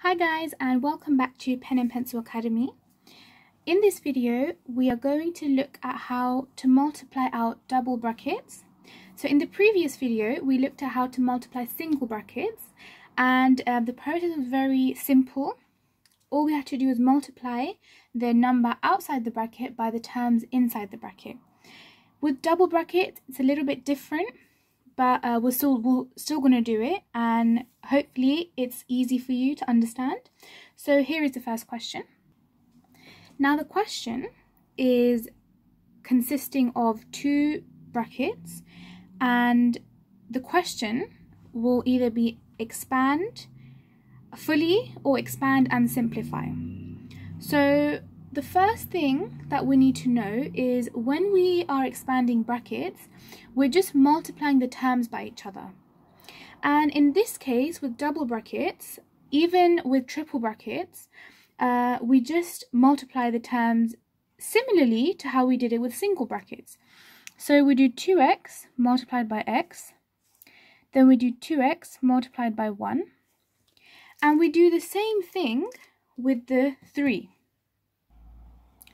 Hi guys, and welcome back to Pen and Pencil Academy. In this video we are going to look at how to multiply out double brackets. So in the previous video we looked at how to multiply single brackets, and the process was very simple. All we had to do was multiply the number outside the bracket by the terms inside the bracket. With double brackets it's a little bit different, but we're still going to do it, and hopefully it's easy for you to understand. So here is the first question. Now the question is consisting of two brackets, and the question will either be expand fully or expand and simplify. So the first thing that we need to know is when we are expanding brackets, we're just multiplying the terms by each other. And in this case, with double brackets, even with triple brackets, we just multiply the terms similarly to how we did it with single brackets. So we do 2x multiplied by x, then we do 2x multiplied by 1, and we do the same thing with the 3.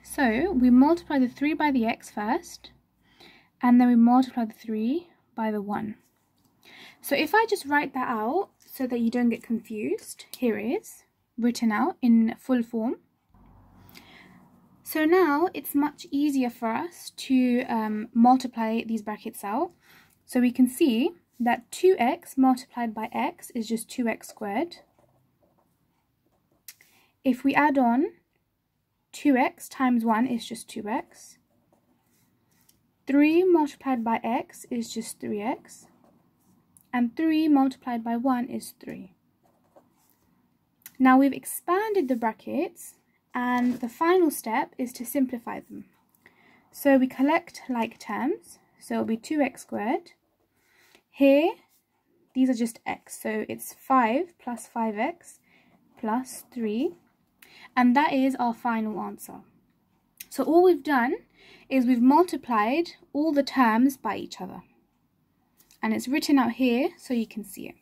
So we multiply the 3 by the x first, and then we multiply the 3 by the 1. So if I just write that out so that you don't get confused, here it is, written out in full form. So now it's much easier for us to multiply these brackets out. So we can see that 2x multiplied by x is just 2x squared. If we add on 2x times 1 is just 2x. 3 multiplied by x is just 3x. And 3 multiplied by 1 is 3. Now we've expanded the brackets, and the final step is to simplify them. So we collect like terms, so it'll be 2x squared. Here, these are just x, so it's 5 plus 5x plus 3. And that is our final answer. So all we've done is we've multiplied all the terms by each other. And it's written out here so you can see it.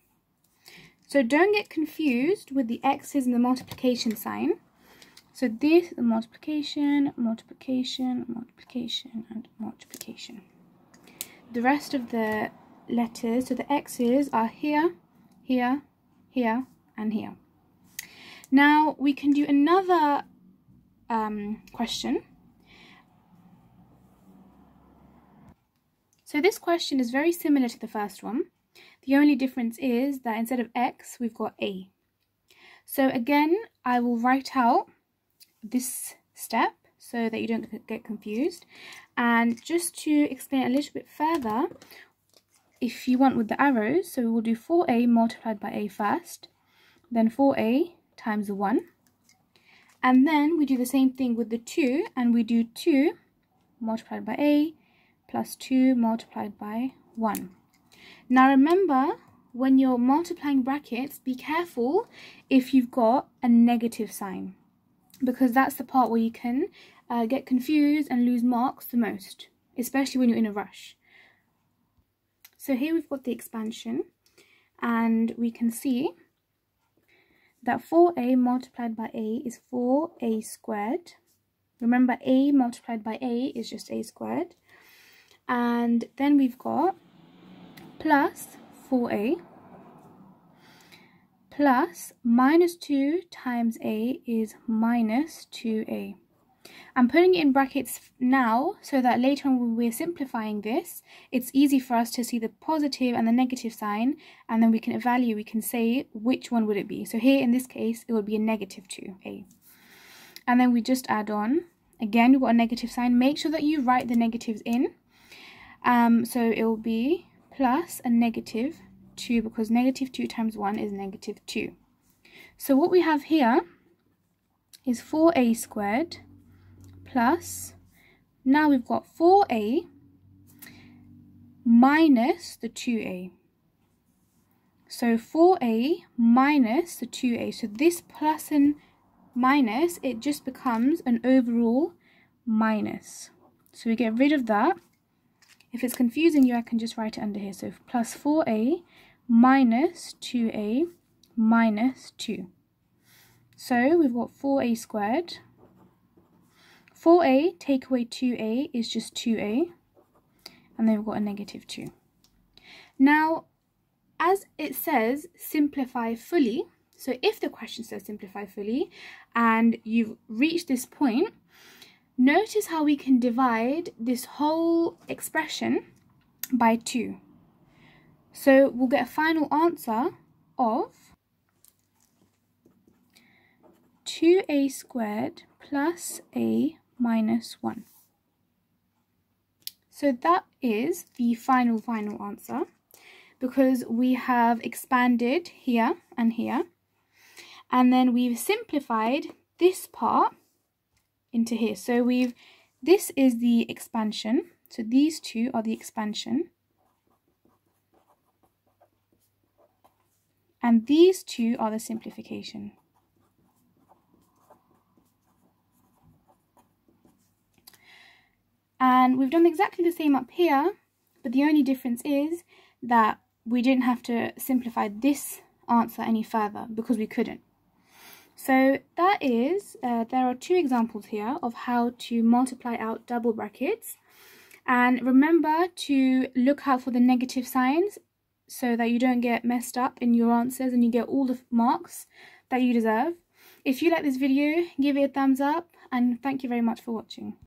So don't get confused with the x's and the multiplication sign. So this is multiplication, multiplication, multiplication, and multiplication. The rest of the letters, so the x's are here, here, here, and here. Now we can do another question. So this question is very similar to the first one. The only difference is that instead of x, we've got a. So again, I will write out this step so that you don't get confused. And just to explain a little bit further, if you want with the arrows, so we'll do 4a multiplied by a first, then 4a times the 1, and then we do the same thing with the 2, and we do 2 multiplied by a plus 2 multiplied by 1. Now remember, when you're multiplying brackets, be careful if you've got a negative sign, because that's the part where you can get confused and lose marks the most, especially when you're in a rush. So here we've got the expansion, and we can see that 4a multiplied by a is 4a squared. Remember, a multiplied by a is just a squared. And then we've got plus 4a plus minus 2 times a is minus 2a. I'm putting it in brackets now so that later on when we're simplifying this, it's easy for us to see the positive and the negative sign, and then we can evaluate, we can say which one would it be. So here in this case, it would be a negative 2a. And then we just add on, again, we've got a negative sign. Make sure that you write the negatives in. So it will be plus a negative 2, because negative 2 times 1 is negative 2. So what we have here is 4a squared plus, now we've got 4a minus the 2a. So 4a minus the 2a. So this plus and minus, it just becomes an overall minus. So we get rid of that. If it's confusing you, I can just write it under here. So plus 4a minus 2a minus 2. So we've got 4a squared. 4a take away 2a is just 2a. And then we've got a negative 2. Now, as it says, simplify fully. So if the question says simplify fully and you've reached this point, notice how we can divide this whole expression by 2. So we'll get a final answer of 2a squared plus a minus 1. So that is the final answer, because we have expanded here and here, and then we've simplified this part into here. So this is the expansion, so these two are the expansion, and these two are the simplification. And we've done exactly the same up here, but the only difference is that we didn't have to simplify this answer any further because we couldn't. So that is, there are 2 examples here of how to multiply out double brackets. And remember to look out for the negative signs so that you don't get messed up in your answers and you get all the marks that you deserve. If you like this video, give it a thumbs up, and thank you very much for watching.